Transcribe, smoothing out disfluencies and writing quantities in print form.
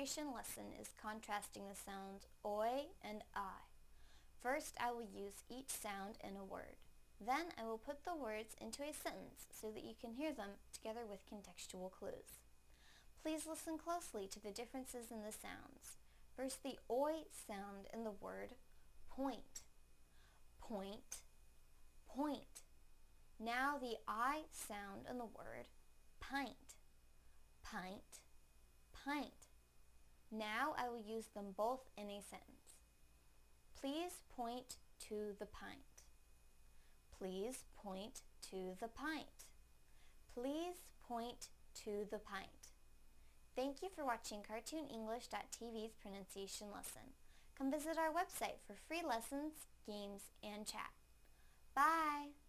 pronunciation lesson is contrasting the sounds oi and I. First, I will use each sound in a word. Then I will put the words into a sentence so that you can hear them together with contextual clues. Please listen closely to the differences in the sounds. First, the oi sound in the word point. Point, point. Now the I sound in the word pint. Pint, pint. Now I will use them both in a sentence. Please point to the pint. Please point to the pint. Please point to the pint. Thank you for watching CartoonEnglish.tv's pronunciation lesson. Come visit our website for free lessons, games, and chat. Bye!